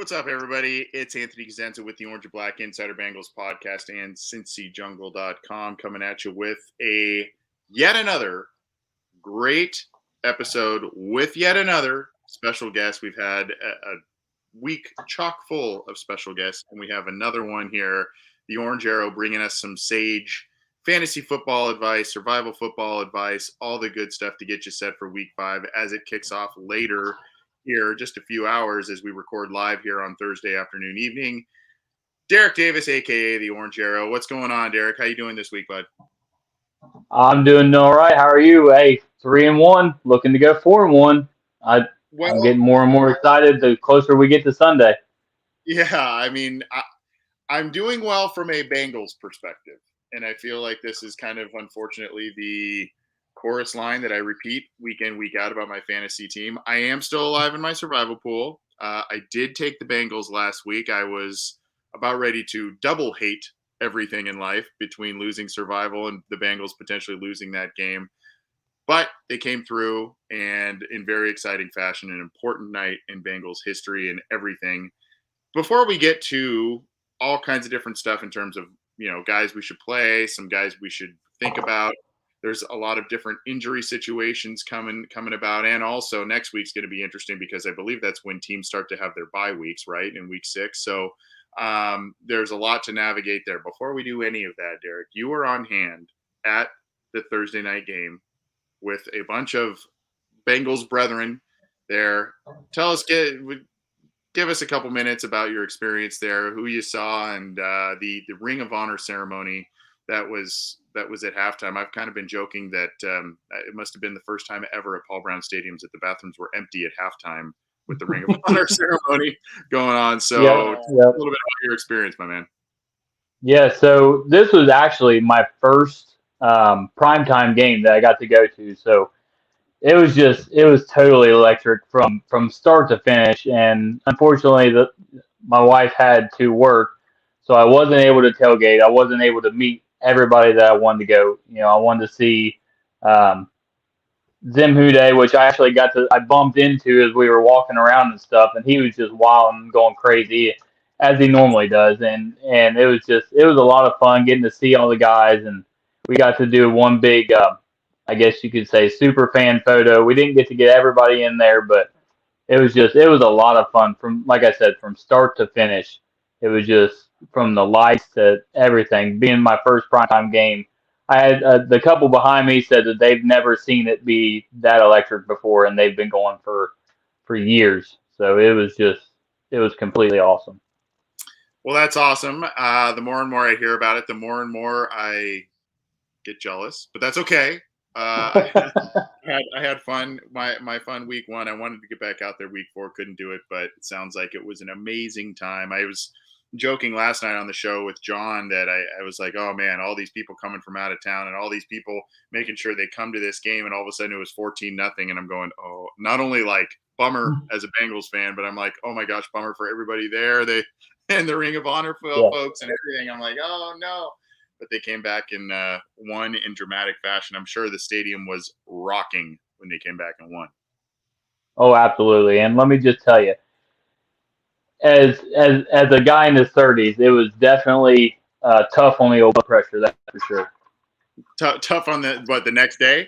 What's up, everybody? It's Anthony Cosenza with the Orange and Black Insider Bengals podcast and CincyJungle.com coming at you with yet another great episode with yet another special guest. We've had a week chock full of special guests, and we have another one here, the Orange Arrow, bringing us some sage fantasy football advice, survival football advice, all the good stuff to get you set for week 5 as it kicks off later here, just a few hours as we record live here on Thursday afternoon, evening. Derek Davis, a.k.a. the Orange Arrow. What's going on, Derek? How you doing this week, bud? I'm doing all right. How are you? Hey, 3-1, looking to go 4-1. I'm getting more and more excited the closer we get to Sunday. Yeah, I mean, I'm doing well from a Bengals perspective, and I feel like this is kind of, unfortunately, the chorus line that I repeat week in, week out about my fantasy team. I am still alive in my survival pool. I did take the Bengals last week. I was about ready to double hate everything in life between losing survival and the Bengals potentially losing that game. But they came through, and in very exciting fashion, an important night in Bengals history and everything. Before we get to all kinds of different stuff in terms of, guys we should play, some guys we should think about, there's a lot of different injury situations coming about. And also next week's going to be interesting because I believe that's when teams start to have their bye weeks, right, in week 6. So there's a lot to navigate there. Before we do any of that, Derek, you were on hand at the Thursday night game with a bunch of Bengals brethren there. Tell us, give us a couple minutes about your experience there, who you saw, and the Ring of Honor ceremony that was at halftime. I've kind of been joking that it must have been the first time ever at Paul Brown Stadiums that the bathrooms were empty at halftime with the Ring of Honor ceremony going on. So a little bit about your experience, my man. Yeah, so this was actually my first primetime game that I got to go to. So it was totally electric from start to finish. And unfortunately, my wife had to work, so I wasn't able to tailgate. I wasn't able to meet everybody that I wanted to go. I wanted to see Zim Hude, which I bumped into as we were walking around and stuff, and he was just wild and going crazy as he normally does. And it was a lot of fun getting to see all the guys, and we got to do one big, I guess you could say, super fan photo. We didn't get to get everybody in there, but it was a lot of fun from, like I said, from start to finish. It was just from the lights to everything. Being my first primetime game, I had the couple behind me said that they've never seen it be that electric before, and they've been going for years. So it was completely awesome. Well, that's awesome. The more and more I hear about it, the more and more I get jealous, but that's okay. I had fun. My fun week 1. I wanted to get back out there week 4, couldn't do it, but it sounds like it was an amazing time. I was joking last night on the show with John that I was like, oh man, all these people coming from out of town and all these people making sure they come to this game, and all of a sudden it was 14-0, and I'm going, oh, not only like bummer as a Bengals fan, but I'm like, oh my gosh, bummer for everybody there. And the Ring of Honor folks and everything. I'm like, oh no. But they came back and won in dramatic fashion. I'm sure the stadium was rocking when they came back and won. Oh, absolutely. And let me just tell you, as a guy in his 30s, it was definitely tough on the old blood pressure, that's for sure. Tough on the next day?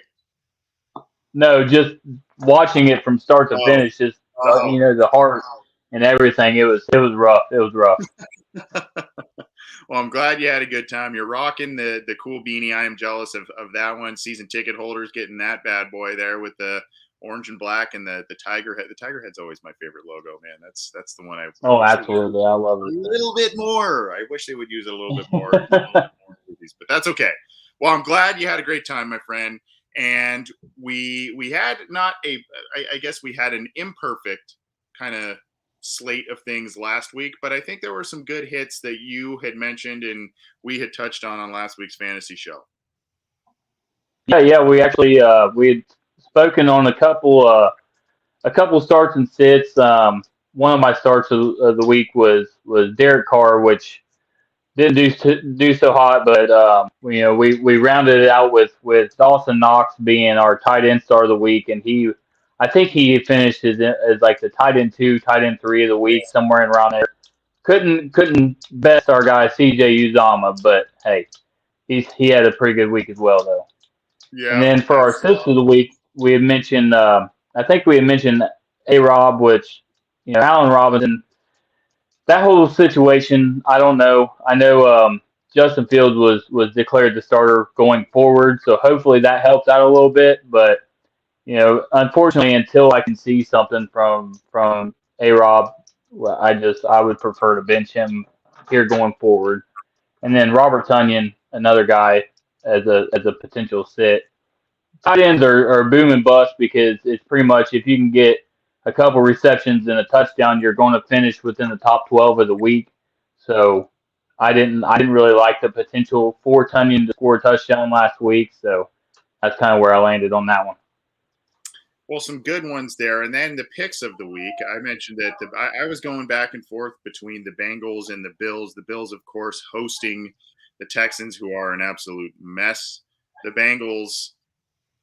No, just watching it from start to finish, just the heart and everything. It was rough. It was rough. Well, I'm glad you had a good time. You're rocking the cool beanie. I am jealous of that one. Season ticket holders getting that bad boy there with the orange and black and the tiger head. The tiger head's always my favorite logo, man. That's the one I. Oh, absolutely, I love it. A little bit more. I wish they would use it a little bit more. But that's okay. Well, I'm glad you had a great time, my friend. And we had I guess we had an imperfect kind of slate of things last week, but I think there were some good hits that you had mentioned and we had touched on last week's fantasy show. Yeah, we actually we had spoken on a couple starts and sits. One of my starts of the week was Derek Carr, which didn't do so hot, but we rounded it out with Dawson Knox being our tight end star of the week, and I think he finished as like the tight end 2, tight end 3 of the week, somewhere around there. Couldn't best our guy CJ Uzama, but hey, he had a pretty good week as well though. And Yeah, then for our assist of the week, we had mentioned I think we had mentioned A Rob, which Allen Robinson. That whole situation, I don't know. I know Justin Fields was declared the starter going forward, so hopefully that helps out a little bit. But unfortunately, until I can see something from A Rob, I would prefer to bench him here going forward. And then Robert Tunyon, another guy as a potential sit. Tight ends are boom and bust because it's pretty much if you can get a couple receptions and a touchdown, you're going to finish within the top 12 of the week. So I didn't really like the potential for Tunyon to score a touchdown last week. So that's kind of where I landed on that one. well, some good ones there. And then the picks of the week. I mentioned that I was going back and forth between the Bengals and the Bills. The Bills, of course, hosting the Texans, who are an absolute mess. The Bengals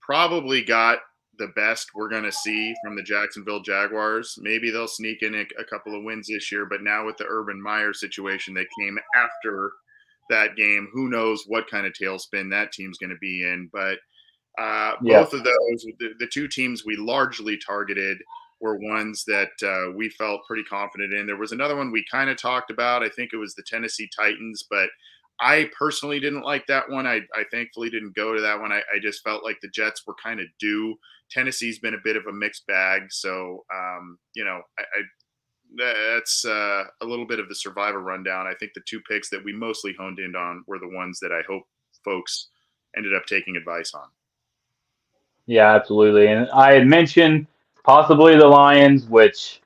probably got the best we're going to see from the Jacksonville Jaguars. Maybe they'll sneak in a couple of wins this year, but now with the Urban Meyer situation that came after that game, who knows what kind of tailspin that team's going to be in. But Yeah. both of those, the two teams we largely targeted were ones that we felt pretty confident in. There was another one we kind of talked about. I think it was the Tennessee Titans, but I personally didn't like that one. I thankfully didn't go to that one. I just felt like the Jets were kind of due. Tennessee's been a bit of a mixed bag. So, that's a little bit of the survivor rundown. I think the two picks that we mostly honed in on were the ones that I hope folks ended up taking advice on. Yeah, absolutely. And I had mentioned possibly the Lions, which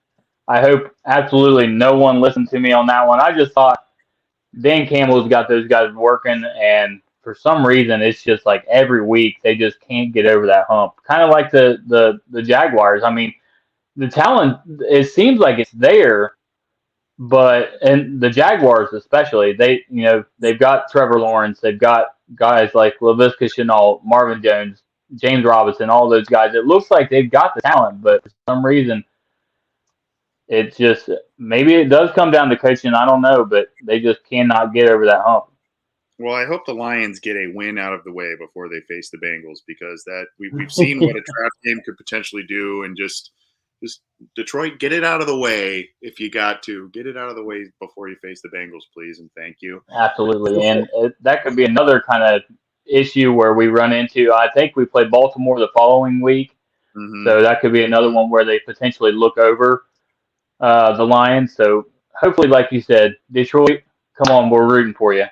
I hope absolutely no one listened to me on that one. I just thought Dan Campbell's got those guys working, and for some reason, it's just like every week they just can't get over that hump. Kind of like the Jaguars. I mean, the talent it seems like it's there, but and the Jaguars especially, they've got Trevor Lawrence, they've got guys like Laviska Shenault, Marvin Jones, James Robinson, all those guys. It looks like they've got the talent, but for some reason it's just maybe it does come down to coaching. I don't know, but they just cannot get over that hump. Well, I hope the Lions get a win out of the way before they face the Bengals because that we've seen what a trap game could potentially do, and just Detroit, get it out of the way if you got to. Get it out of the way before you face the Bengals, please, and thank you. Absolutely, and that could be another kind of issue where we run into. I think we play Baltimore the following week, Mm-hmm. so that could be another one where they potentially look over the Lions. So hopefully, like you said, Detroit, come on, we're rooting for you.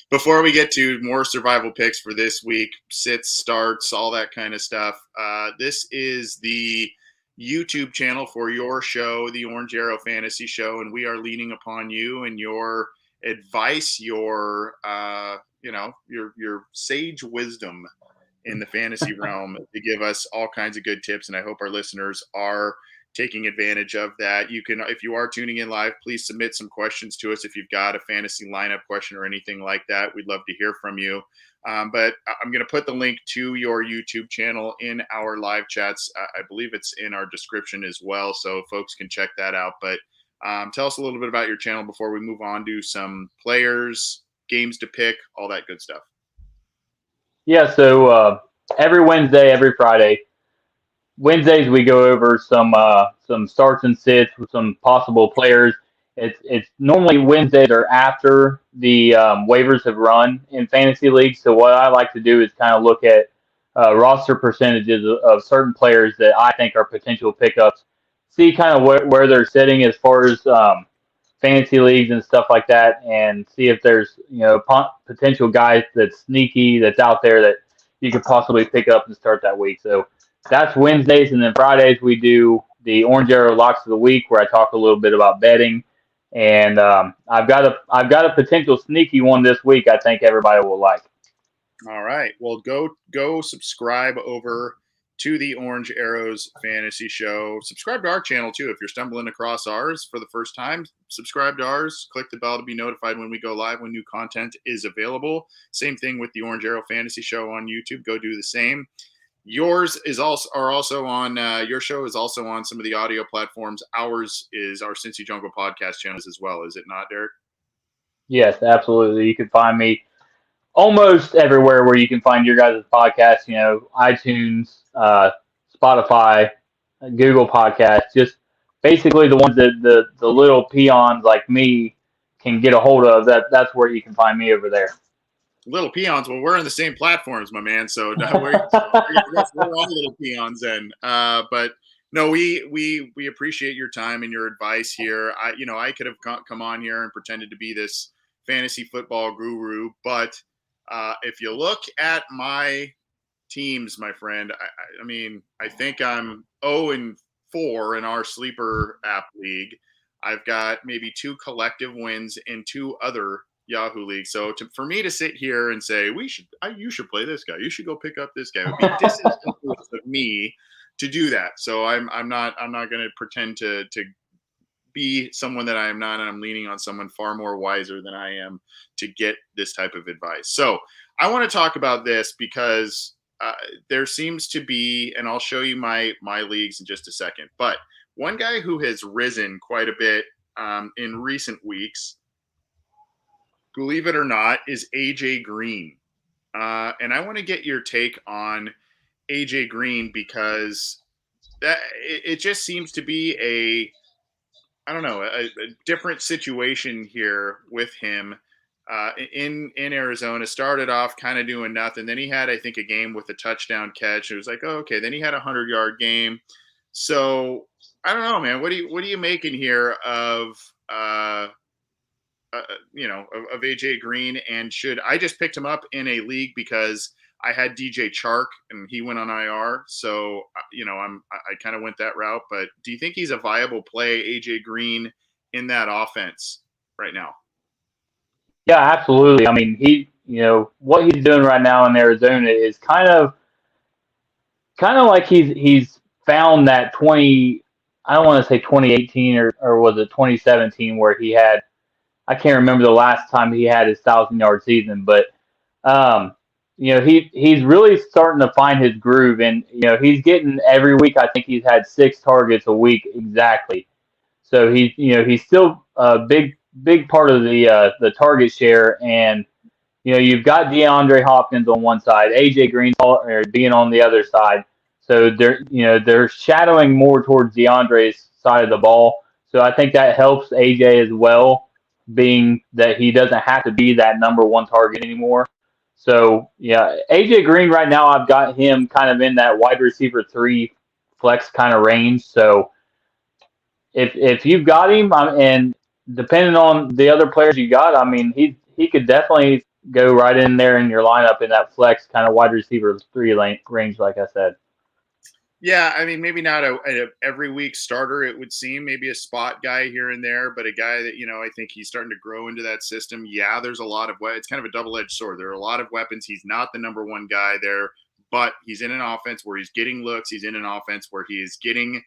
Before we get to more survival picks for this week, sits, starts, all that kind of stuff, this is the YouTube channel for your show, the Orange Arrow Fantasy Show, and we are leaning upon you and your advice, your sage wisdom in the fantasy realm to give us all kinds of good tips. And I hope our listeners are taking advantage of that. You can, if you are tuning in live, please submit some questions to us. If you've got a fantasy lineup question or anything like that, we'd love to hear from you. But I'm going to put the link to your YouTube channel in our live chats. I believe it's in our description as well, so folks can check that out. But tell us a little bit about your channel before we move on to some players, games to pick, all that good stuff. Yeah, so every Wednesday, every Friday, Wednesdays we go over some starts and sits with some possible players. It's normally Wednesdays or after the waivers have run in fantasy leagues. So what I like to do is kind of look at roster percentages of certain players that I think are potential pickups. See kind of where they're sitting as far as fantasy leagues and stuff like that, and see if there's potential guys that's sneaky that's out there that you could possibly pick up and start that week. So that's Wednesdays, and then Fridays we do the Orange Arrow Locks of the Week, where I talk a little bit about betting. And I've got a potential sneaky one this week. I think everybody will like. All right. Well, go subscribe over to the Orange Arrows Fantasy Show. Subscribe to our channel too. If you're stumbling across ours for the first time, subscribe to ours. Click the bell to be notified when we go live, when new content is available. Same thing with the Orange Arrow Fantasy Show on YouTube. Go do the same. Yours is also are also on your show is also on some of the audio platforms. Ours is our Cincy Jungle podcast channels as well, is it not, Derek? Yes, absolutely. You can find me almost everywhere where you can find your guys' podcast. iTunes, Spotify, Google Podcasts. Just basically the ones that the little peons like me can get a hold of. That's where you can find me over there. Little peons. Well, we're on the same platforms, my man. So I guess we're all little peons then. But no, we appreciate your time and your advice here. I could have come on here and pretended to be this fantasy football guru, but if you look at my teams, my friend, I mean, I think I'm 0-4 in our sleeper app league. I've got maybe 2 collective wins in 2 other Yahoo leagues. So for me to sit here and say you should play this guy, you should go pick up this guy, it would be disingenuous of me to do that. So I'm not going to pretend to be someone that I am not, and I'm leaning on someone far more wiser than I am to get this type of advice. So I want to talk about this because there seems to be, and I'll show you my leagues in just a second, but one guy who has risen quite a bit in recent weeks, believe it or not, is AJ Green. And I want to get your take on AJ Green because it just seems to be I don't know, a different situation here with him in Arizona. Started off kind of doing nothing. Then he had, I think, a game with a touchdown catch. It was like, oh, okay. Then he had a 100-yard game. So I don't know, man. What are you making here of of AJ Green? And should I just picked him up in a league because I had DJ Chark and he went on IR. So, I kind of went that route, but do you think he's a viable play, AJ Green, in that offense right now? Yeah, absolutely. I mean, what he's doing right now in Arizona is kind of like he's found that 20. I don't want to say 2018 or was it 2017 where he had. I can't remember the last time he had his 1,000-yard season, but um, he's really starting to find his groove, and he's getting every week. I think he's had 6 targets a week exactly. So he's still a big part of the target share, and you've got DeAndre Hopkins on one side, AJ Green being on the other side. So they're shadowing more towards DeAndre's side of the ball. So I think that helps AJ as well, being that he doesn't have to be that number one target anymore. So yeah, AJ Green right now I've got him kind of in that wide receiver 3 flex kind of range. So if you've got him, and depending on the other players you got, I mean he could definitely go right in there in your lineup in that flex kind of wide receiver 3 range, like I said. Yeah, I mean, maybe not a every week starter, it would seem, maybe a spot guy here and there, but a guy that, I think he's starting to grow into that system. Yeah, there's a lot of, it's kind of a double-edged sword. There are a lot of weapons. He's not the number one guy there, but he's in an offense where he's getting looks. He's in an offense where he is getting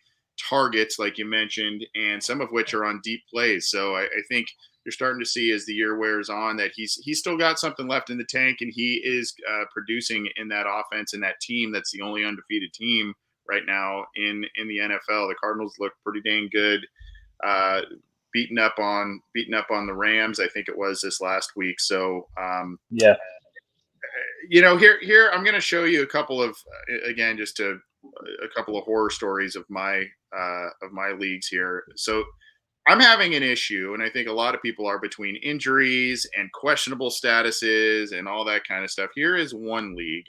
targets, like you mentioned, and some of which are on deep plays. So I think you're starting to see as the year wears on that he's still got something left in the tank, and he is producing in that offense and that team that's the only undefeated team right now in the NFL. The Cardinals look pretty dang good, beating up on the Rams. I think it was this last week. So yeah, here I'm going to show you a couple of again just a couple of horror stories of my leagues here. So I'm having an issue, and I think a lot of people are, between injuries and questionable statuses and all that kind of stuff. Here is one league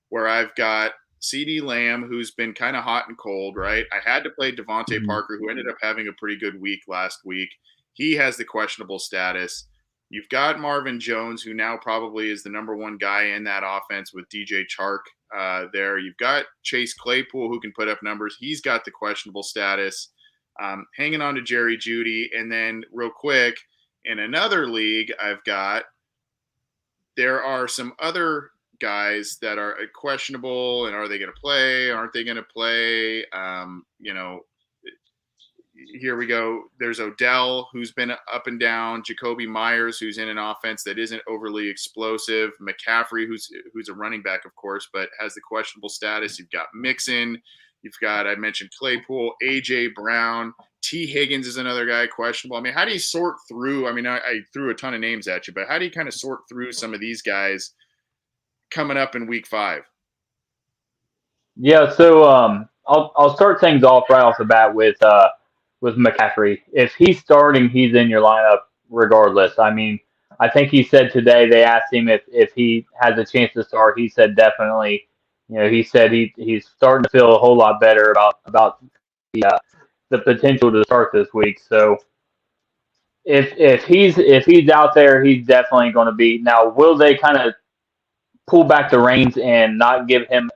where I've got CeeDee Lamb, who's been kind of hot and cold, right? I had to play Devontae Parker, who ended up having a pretty good week last week. He has the questionable status. You've got Marvin Jones, who now probably is the number one guy in that offense with DJ Chark there. You've got Chase Claypool, who can put up numbers. He's got the questionable status. Hanging on to Jerry Jeudy. And then real quick, in another league there are some other guys that are questionable, and are they going to play? Aren't they going to play? here we go. There's Odell, who's been up and down. Jacoby Myers, who's in an offense that isn't overly explosive. McCaffrey, who's a running back, of course, but has the questionable status. You've got Mixon. You've got, I mentioned Claypool, A.J. Brown. T. Higgins is another guy questionable. I mean, how do you sort through? I mean, I threw a ton of names at you, but how do you kind of sort through some of these guys coming up in week 5? Yeah, so I'll start things off right off the bat with McCaffrey. If he's starting, he's in your lineup regardless. I mean, I think he said today they asked him if he has a chance to start. He said definitely. You know, he said he's starting to feel a whole lot better about the potential to start this week. So if he's out there, he's definitely going to be. Now, will they kind of pull back the reins and not give him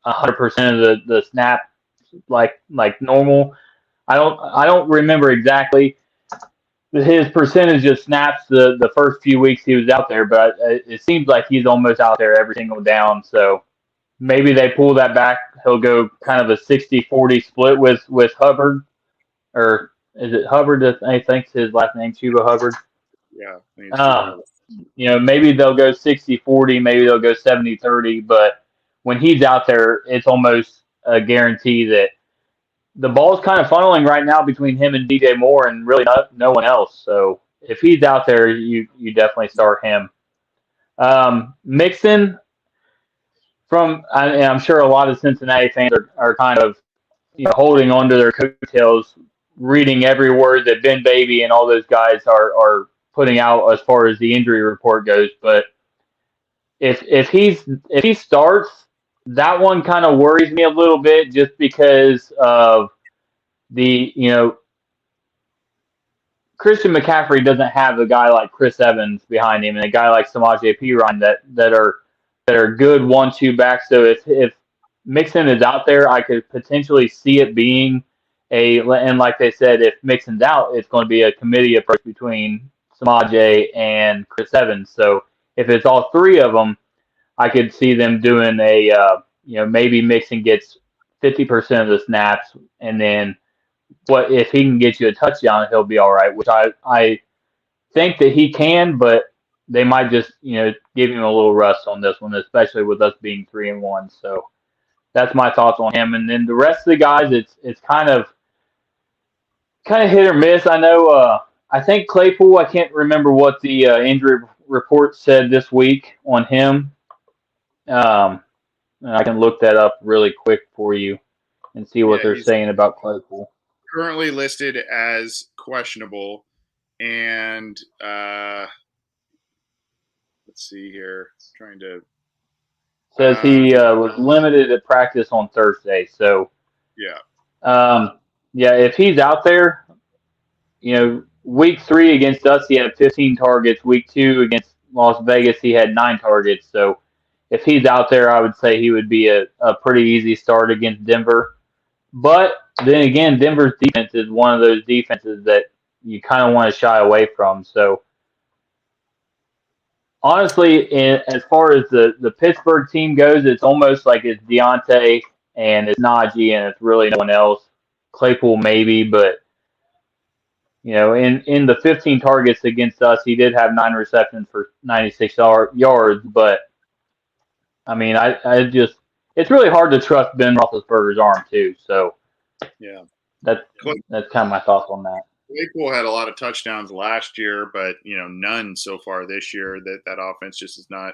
100% of the snap like normal? I don't remember exactly his percentage of snaps the first few weeks he was out there, but it seems like he's almost out there every single down. So maybe they pull that back. He'll go kind of a 60-40 split with Hubbard, or is it Hubbard? I think his last name Chuba Hubbard. Yeah, I think it's Um, true. maybe they'll go 60-40, maybe they'll go 70-30, but when he's out there, it's almost a guarantee that the ball's kind of funneling right now between him and DJ Moore and really no one else. So if he's out there, you definitely start him. Mixon, and I'm sure a lot of Cincinnati fans are kind of holding on to their coattails, reading every word that Ben Baby and all those guys are putting out as far as the injury report goes. But if he starts, that one kind of worries me a little bit just because of the Christian McCaffrey doesn't have a guy like Chris Evans behind him and a guy like Samaje Perine that are good 1-2 backs. So if Mixon is out there, I could potentially see it being and like they said, if Mixon's out, it's going to be a committee approach between Samaje and Chris Evans. So if it's all three of them, I could see them doing maybe Mixon gets 50% of the snaps, and then what if he can get you a touchdown, he'll be all right, which I think that he can, but they might just give him a little rust on this one, especially with us being 3-1. So that's my thoughts on him. And then the rest of the guys, it's kind of hit or miss. I know. I think Claypool. I can't remember what the injury report said this week on him. And I can look that up really quick for you and see what Yeah, they're he's saying about Claypool. currently listed as questionable, and let's see here. Trying to. Says he was limited at practice on Thursday. So, Yeah. yeah, if he's out there, week 3 against us, he had 15 targets. Week 2 against Las Vegas, he had 9 targets. So, if he's out there, I would say he would be a pretty easy start against Denver. But then again, Denver's defense is one of those defenses that you kind of want to shy away from. So, honestly, as far as the Pittsburgh team goes, it's almost like it's Deontay and it's Najee and it's really no one else. Claypool maybe, but in the 15 targets against us, he did have 9 receptions for 96 yards. But I mean, I just it's really hard to trust Ben Roethlisberger's arm too. So Yeah. that's kind of my thoughts on that. Claypool had a lot of touchdowns last year, but none so far this year. That offense just is not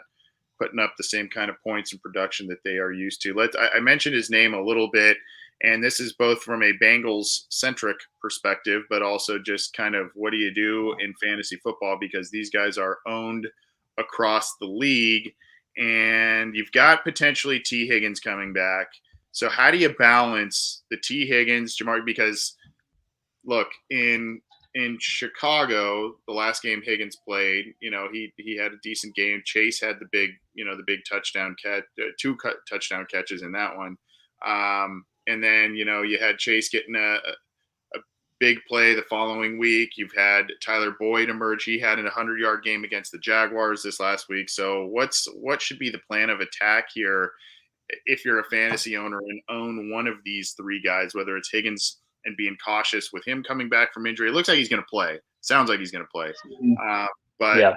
putting up the same kind of points and production that they are used to. I mentioned his name a little bit, and this is both from a Bengals centric perspective, but also just kind of what do you do in fantasy football, because these guys are owned across the league, and you've got potentially T. Higgins coming back. So how do you balance the T. Higgins, Jamar? Because look, in Chicago, the last game Higgins played, he had a decent game. Chase had the big touchdown catch, 2 touchdown catches in that one. And then, you had Chase getting a big play the following week. You've had Tyler Boyd emerge. He had a 100-yard game against the Jaguars this last week. So what should be the plan of attack here if you're a fantasy owner and own one of these 3 guys, whether it's Higgins and being cautious with him coming back from injury. It looks like he's going to play. Sounds like he's going to play. But Yeah.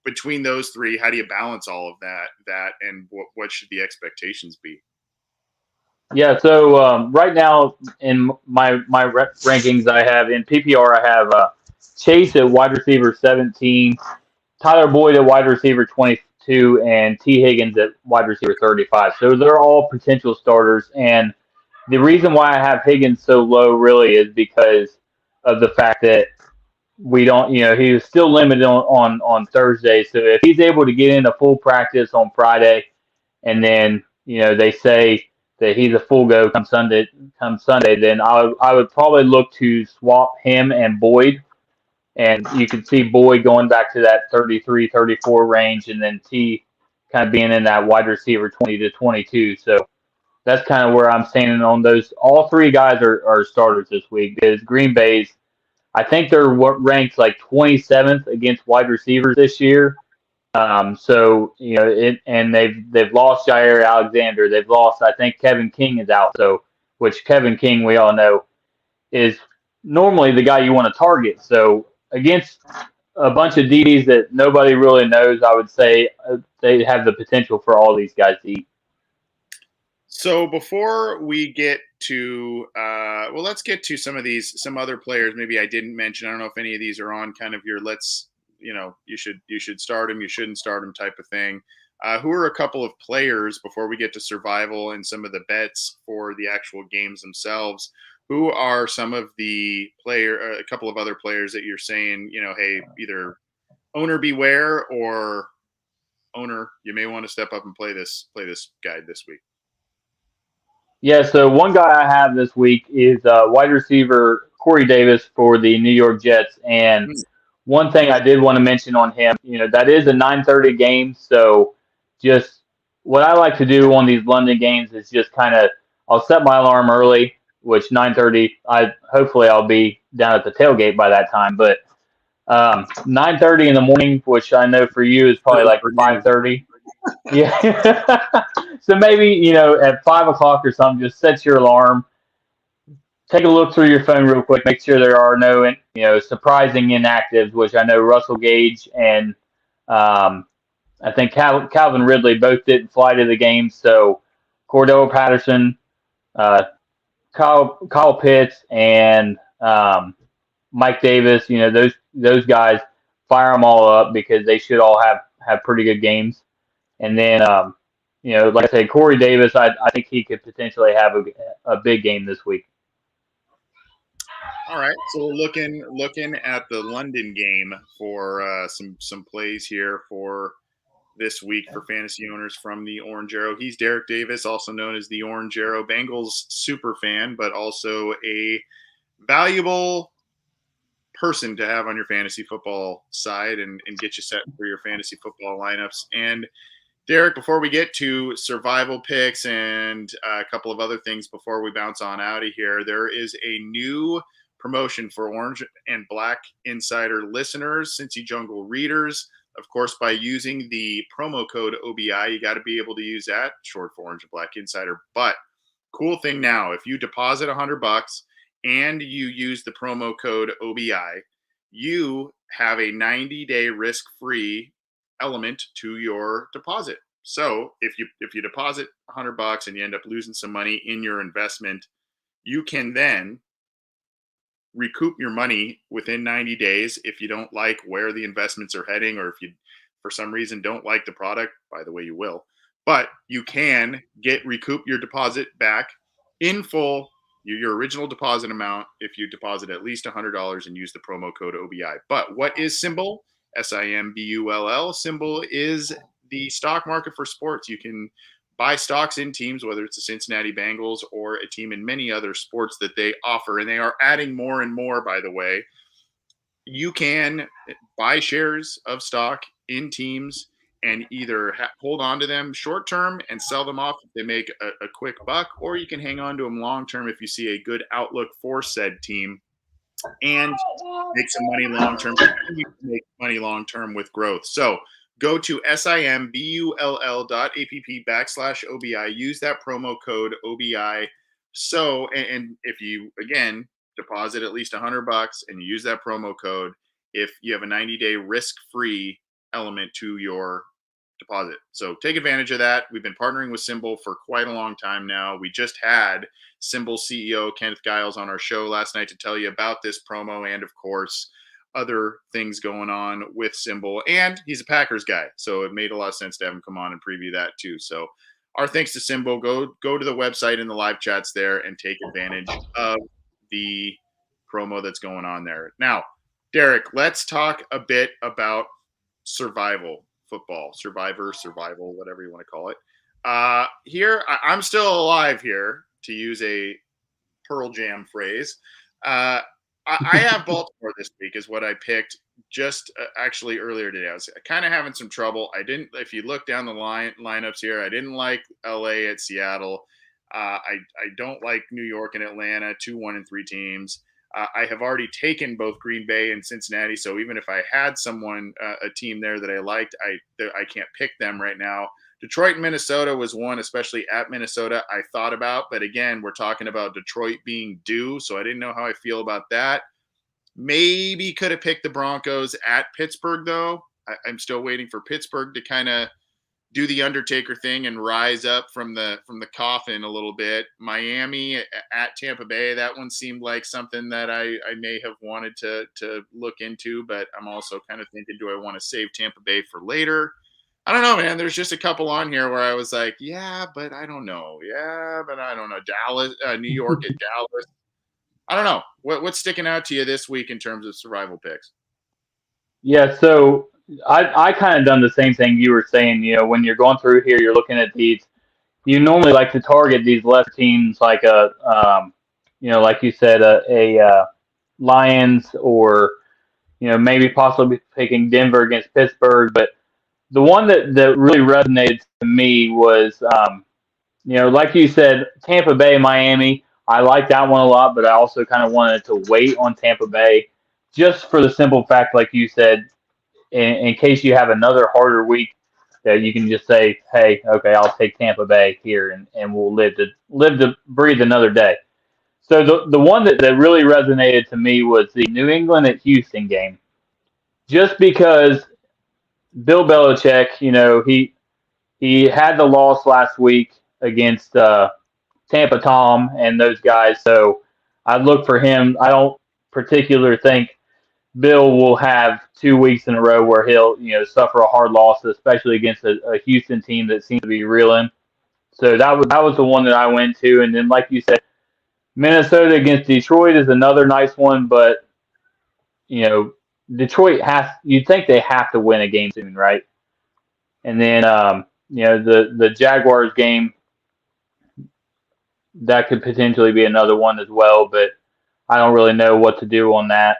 between those three, how do you balance all of that, and what should the expectations be? Yeah, so right now in my rankings, I have in PPR, I have Chase at wide receiver 17, Tyler Boyd at wide receiver 22, and T. Higgins at wide receiver 35. So they're all potential starters. And the reason why I have Higgins so low really is because of the fact that we don't, he was still limited on Thursday. So if he's able to get into full practice on Friday, and then they say that he's a full go come Sunday, then I would probably look to swap him and Boyd, and you can see Boyd going back to that 33, 34 range, and then T kind of being in that wide receiver 20 to 22. So that's kind of where I'm standing on those. All three guys are starters this week because Green Bay's, I think they're ranked like 27th against wide receivers this year. So and they've lost Jair Alexander. They've lost, I think Kevin King is out. So which Kevin King, we all know, is normally the guy you want to target. So against a bunch of DBs that nobody really knows, I would say they have the potential for all these guys to eat. So before we get to, let's get to some other players. Maybe I didn't mention. I don't know if any of these are on kind of your you should start him, you shouldn't start him type of thing. Who are a couple of players before we get to survival and some of the bets for the actual games themselves? Who are some of the a couple of other players that you're saying, hey, either owner beware or owner, you may want to step up and play this guy this week? Yeah, so one guy I have this week is wide receiver Corey Davis for the New York Jets. And one thing I did want to mention on him, that is a 9:30 game. So just what I like to do on these London games is just kind of, I'll set my alarm early, which 9:30, hopefully I'll be down at the tailgate by that time. But 9:30 in the morning, which I know for you is probably like 5:30. Yeah. So maybe, at 5 o'clock or something, just set your alarm, take a look through your phone real quick, make sure there are no, surprising inactives, which I know Russell Gage and I think Calvin Ridley both didn't fly to the game. So Cordell Patterson, Kyle Pitts, and Mike Davis, those guys, fire them all up because they should all have pretty good games. And then, like I said, Corey Davis, I think he could potentially have a big game this week. All right, so looking at the London game for some plays here for this week for fantasy owners from the Orange Arrow. He's Derek Davis, also known as the Orange Arrow, Bengals super fan, but also a valuable person to have on your fantasy football side and get you set for your fantasy football lineups. And Derek, before we get to survival picks and a couple of other things before we bounce on out of here, there is a new promotion for Orange and Black Insider listeners, Cincy Jungle readers. Of course, by using the promo code OBI, you got to be able to use that, short for Orange and Black Insider. But cool thing now, if you deposit $100 and you use the promo code OBI, you have a 90-day risk-free element to your deposit. So if you deposit $100 and you end up losing some money in your investment, you can then recoup your money within 90 days if you don't like where the investments are heading, or if you for some reason don't like the product. By the way, you will, but you can recoup your deposit back in full, your original deposit amount, if you deposit at least $100 and use the promo code OBI. But what is Simbull? Simbull. Simbull is the stock market for sports. You can buy stocks in teams, whether it's the Cincinnati Bengals or a team in many other sports that they offer. And they are adding more and more, by the way. You can buy shares of stock in teams and either hold on to them short term and sell them off if they make a quick buck, or you can hang on to them long term if you see a good outlook for said team and make some money long term. Make money long term with growth. So go to simbull.app/OBI. Use that promo code OBI. So, and if you again deposit at least $100 and you use that promo code, if you have a 90-day risk-free element to your deposit. So take advantage of that. We've been partnering with Simbull for quite a long time now. We just had Simbull CEO Kenneth Giles on our show last night to tell you about this promo and, of course, other things going on with Simbull. And he's a Packers guy, so it made a lot of sense to have him come on and preview that too. So our thanks to Simbull. Go to the website and the live chats there and take advantage of the promo that's going on there. Now, Derek, let's talk a bit about survival football, survival, whatever you want to call it. Here, I'm still alive here, to use a Pearl Jam phrase. I have Baltimore this week is what I picked just actually earlier today. I was kind of having some trouble. I didn't, if you look down the lineups here, I didn't like LA at Seattle. I don't like New York and Atlanta, 2-1-3 teams. I have already taken both Green Bay and Cincinnati, so even if I had someone, a team there that I liked, I can't pick them right now. Detroit and Minnesota was one, especially at Minnesota, I thought about. But again, we're talking about Detroit being due, so I didn't know how I feel about that. Maybe could have picked the Broncos at Pittsburgh, though. I'm still waiting for Pittsburgh to kind of do the Undertaker thing and rise up from the coffin a little bit. Miami at Tampa Bay, that one seemed like something that I may have wanted to look into, but I'm also kind of thinking, do I want to save Tampa Bay for later? I don't know, man. There's just a couple on here where I was like, yeah, but I don't know. Yeah, but I don't know. Dallas, New York at Dallas. I don't know. What's sticking out to you this week in terms of survival picks? Yeah, so I kind of done the same thing you were saying. When you're going through here, you're looking at these. You normally like to target these less teams, like like you said, Lions, or maybe possibly picking Denver against Pittsburgh. But the one that really resonated to me was, like you said, Tampa Bay, Miami. I like that one a lot, but I also kind of wanted to wait on Tampa Bay just for the simple fact, like you said, in case you have another harder week, that you can just say, hey, okay, I'll take Tampa Bay here, and we'll live to breathe another day. So the one that really resonated to me was the New England at Houston game, just because Bill Belichick, he had the loss last week against Tampa Tom and those guys, so I look for him. I don't particularly think Bill will have 2 weeks in a row where he'll, suffer a hard loss, especially against a Houston team that seems to be reeling. So that was the one that I went to, and then like you said, Minnesota against Detroit is another nice one, but Detroit you'd think they have to win a game soon, right? And then the Jaguars game, that could potentially be another one as well, but I don't really know what to do on that.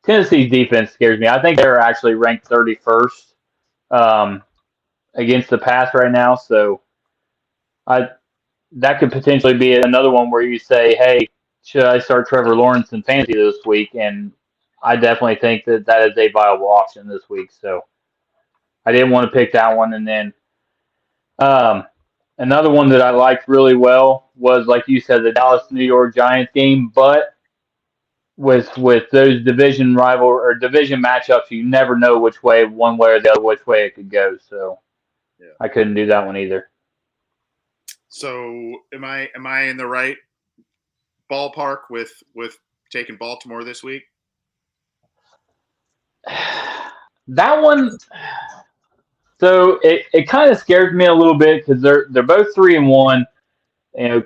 Tennessee's defense scares me. I think they're actually ranked 31st against the pass right now, so that could potentially be another one where you say, hey, should I start Trevor Lawrence in fantasy this week? And I definitely think that is a viable option this week, so I didn't want to pick that one. And then another one that I liked really well was, like you said, the Dallas-New York Giants game, but with those division rival or division matchups, you never know which way, one way or the other, which way it could go. So yeah. I couldn't do that one either. So am I in the right ballpark with taking Baltimore this week? That one, so it kind of scares me a little bit because they're both 3-1.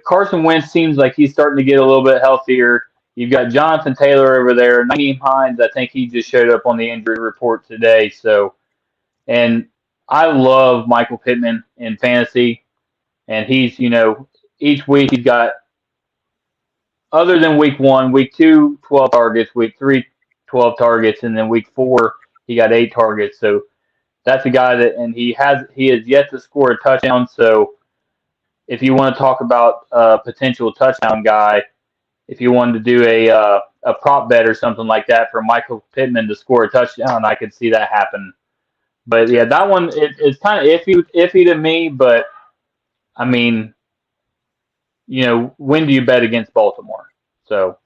Carson Wentz seems like he's starting to get a little bit healthier. You've got Jonathan Taylor over there. Naeem Hines, I think he just showed up on the injury report today. So, and I love Michael Pittman in fantasy. And he's, each week he's got, other than week 1, week 2, 12 targets, week 3, 12 targets, and then week 4, he got 8 targets. So that's a guy that, and he has yet to score a touchdown. So if you want to talk about a potential touchdown guy, if you wanted to do a prop bet or something like that for Michael Pittman to score a touchdown, I could see that happen. But yeah, that one it's kind of iffy to me. But I mean, when do you bet against Baltimore? So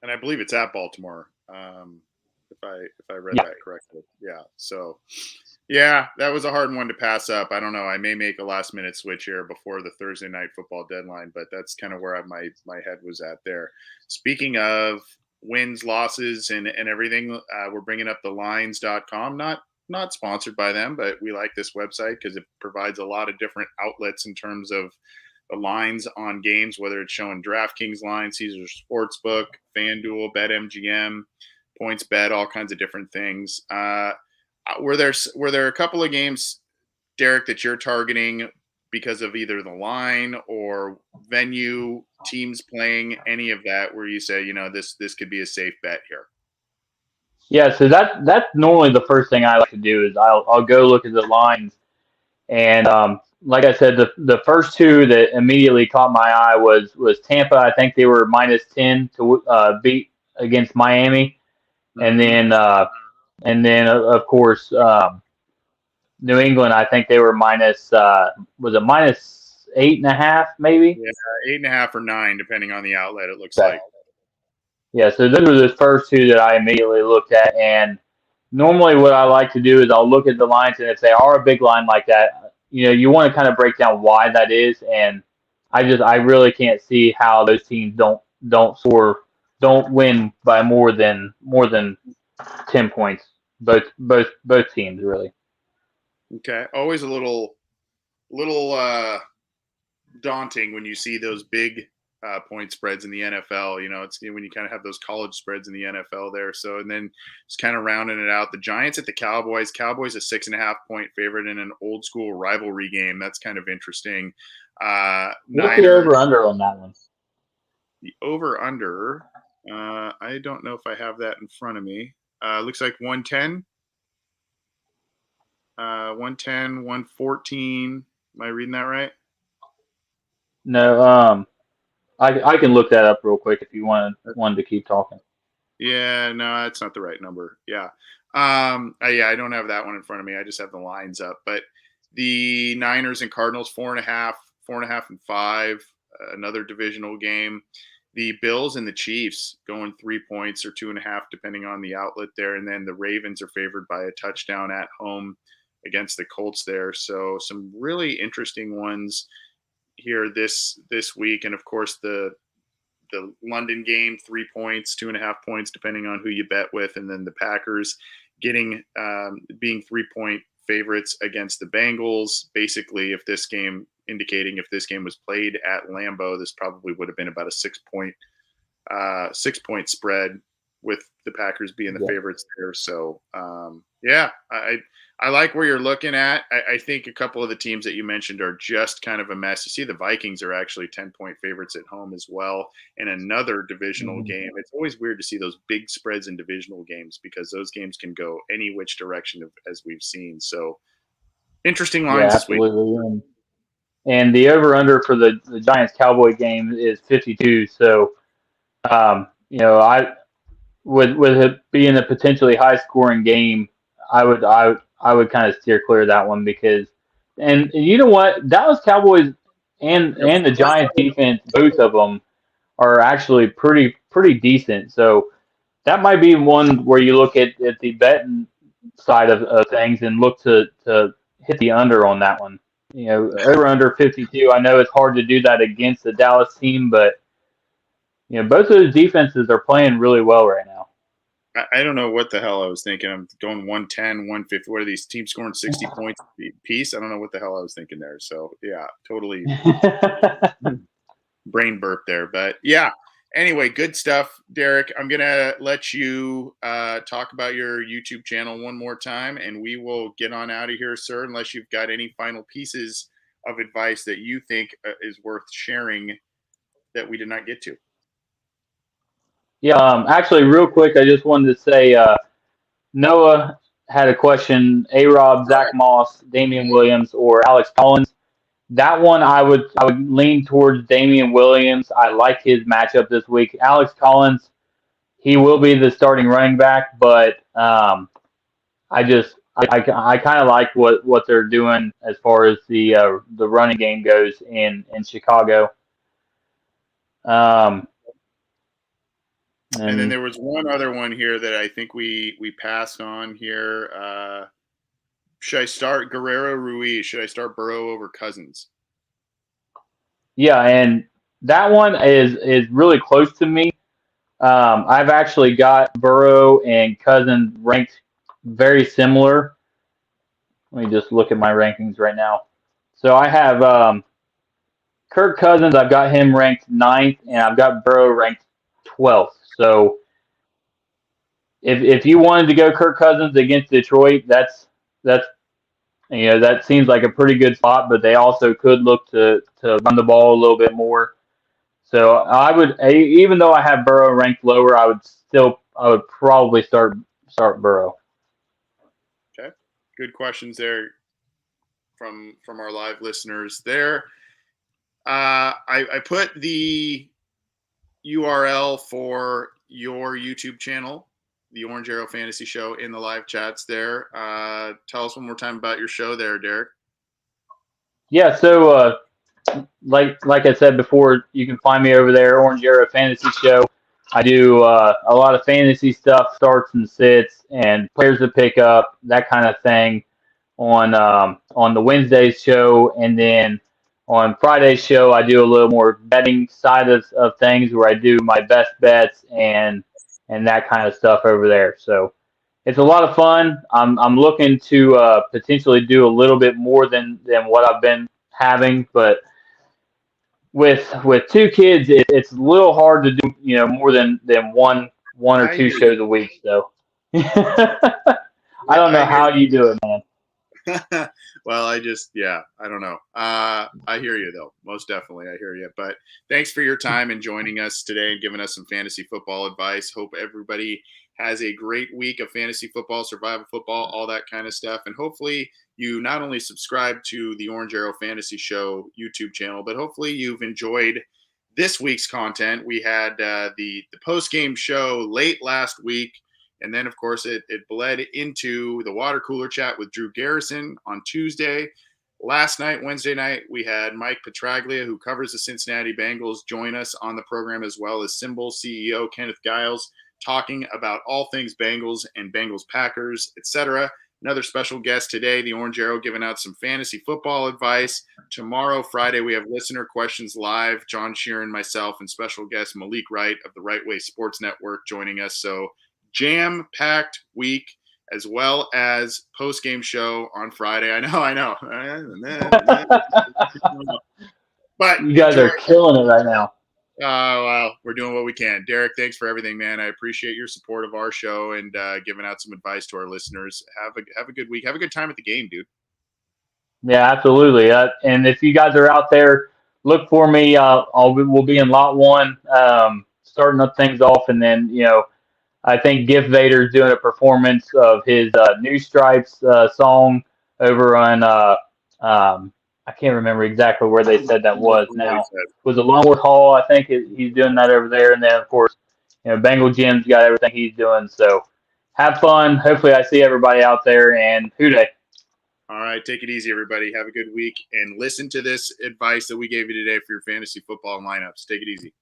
And I believe it's at Baltimore. If I read yeah, that correctly. Yeah. So yeah, that was a hard one to pass up. I don't know. I may make a last minute switch here before the Thursday night football deadline, but that's kind of where my head was at there. Speaking of wins, losses, and everything, we're bringing up the lines.com. Not sponsored by them, but we like this website because it provides a lot of different outlets in terms of the lines on games, whether it's showing DraftKings lines, Caesars Sportsbook, FanDuel, BetMGM, PointsBet, all kinds of different things. Were there a couple of games, Derek, that you're targeting because of either the line or venue, teams playing, any of that, where you say, this could be a safe bet here? yeah. So that's normally the first thing I like to do is I'll go look at the lines. And like I said, the first two that immediately caught my eye was Tampa. I think they were -10 to beat against Miami, and Mm-hmm. then of course New England. I think they were minus was it -8.5 maybe? Yeah, 8.5 or 9, depending on the outlet, it looks Okay. like. Yeah, so those were the first two that I immediately looked at, and normally what I like to do is I'll look at the lines, and if they are a big line like that, you want to kind of break down why that is, and I really can't see how those teams don't win by more than 10 points. Both teams really. Okay. Always a little daunting when you see those big point spreads in the NFL. It's when you kind of have those college spreads in the NFL there. So, and then just kind of rounding it out, the Giants at the Cowboys. Cowboys a 6.5 point favorite in an old school rivalry game. That's kind of interesting. What's the Niners, over under on that one? the over under. I don't know if I have that in front of me. Looks like 110. 110, 114. Am I reading that right? No, I can look that up real quick if you wanted to keep talking. Yeah, no, that's not the right number. Yeah. Yeah, I don't have that one in front of me. I just have the lines up. But the Niners and Cardinals, 4.5, 4.5 and 5, another divisional game. The Bills and the Chiefs going 3 points or 2.5, depending on the outlet there. And then the Ravens are favored by a touchdown at home against the Colts there. So some really interesting ones here this week. And of course the London game, 3 points, 2.5 points, depending on who you bet with, and then the Packers being 3-point favorites against the Bengals. Basically, if this game was played at Lambeau, this probably would have been about a 6-point spread, with the Packers being the favorites there. So yeah, I like where you're looking at. I think a couple of the teams that you mentioned are just kind of a mess. You see the Vikings are actually 10-point favorites at home as well in another divisional game. It's always weird to see those big spreads in divisional games because those games can go any which direction as we've seen. So interesting lines this week. Absolutely. And the over under for the Giants Cowboy game is 52. So I with it being a potentially high scoring game, I would kind of steer clear of that one because, and you know what, Dallas Cowboys and the Giants defense, both of them are actually pretty decent. So that might be one where you look at the betting side of things and look to hit the under on that one. Over under 52. I know it's hard to do that against the Dallas team, but both of those defenses are playing really well right now. I don't know what the hell I was thinking. I'm going 110, 150. What are these teams scoring 60 points a piece? I don't know what the hell I was thinking there. So yeah, totally brain burp there. But yeah, anyway, good stuff, Derek. I'm going to let you talk about your YouTube channel one more time, and we will get on out of here, sir, unless you've got any final pieces of advice that you think is worth sharing that we did not get to. Yeah, actually, real quick, I just wanted to say Noah had a question: A-Rob, Zach Moss, Damian Williams, or Alex Collins. That one, I would lean towards Damian Williams. I like his matchup this week. Alex Collins, he will be the starting running back, but I I kind of like what they're doing as far as the running game goes in Chicago. Um, And then and there was one other one here that I think we passed on here. Should I start Guerrero Ruiz? Should I start Burrow over Cousins? yeah, and that one is really close to me. I've actually got Burrow and Cousins ranked very similar. Let me just look at my rankings right now. So I have Kirk Cousins. I've got him ranked ninth, and I've got Burrow ranked 12th. So if you wanted to go Kirk Cousins against Detroit, that's that seems like a pretty good spot. But they also could look to run the ball a little bit more. So I would, even though I have Burrow ranked lower, I would probably start Burrow. Okay, good questions there from our live listeners there. I put the URL for your YouTube channel, the Orange Arrow Fantasy Show, in the live chats there. Tell us one more time about your show there, Derek. Yeah. So like I said before, you can find me over there, Orange Arrow Fantasy Show. I do a lot of fantasy stuff, starts and sits, and players to pick up, that kind of thing on the Wednesdays show, and then on Friday's show, I do a little more betting side of things where I do my best bets and that kind of stuff over there. So it's a lot of fun. I'm looking to potentially do a little bit more than what I've been having, but with two kids, it's a little hard to do more than one or I two hear you. shows a week. So I don't I know hear how you do it, man. well, I don't know. I hear you though. Most definitely. I hear you. But thanks for your time and joining us today and giving us some fantasy football advice. Hope everybody has a great week of fantasy football, survival football, all that kind of stuff. And hopefully you not only subscribe to the Orange Arrow Fantasy Show YouTube channel, but hopefully you've enjoyed this week's content. We had the post game show late last week. And then, of course, it bled into the water cooler chat with Drew Garrison on Tuesday. Last night, Wednesday night, we had Mike Petraglia, who covers the Cincinnati Bengals, join us on the program, as well as Simbull CEO Kenneth Giles, talking about all things Bengals and Bengals Packers, etc. Another special guest today, the Orange Arrow, giving out some fantasy football advice. Tomorrow, Friday, we have listener questions live. John Sheeran, myself, and special guest Malik Wright of the Right Way Sports Network joining us. So jam-packed week, as well as post-game show on Friday. I know. But You guys enjoy. are killing it right now. Well, we're doing what we can. Derek, thanks for everything, man. I appreciate your support of our show and giving out some advice to our listeners. Have a good week. Have a good time at the game, dude. Yeah, absolutely. And if you guys are out there, look for me. We'll be in lot one, starting up things off, and then I think Gift Vader's doing a performance of his New Stripes song over on I can't remember exactly where they said that was now. Was it Longworth Hall? I think he's doing that over there, and then of course Bengal Jim's got everything he's doing. So have fun. Hopefully, I see everybody out there, and Hooday. All right, take it easy, everybody. Have a good week, and listen to this advice that we gave you today for your fantasy football lineups. Take it easy.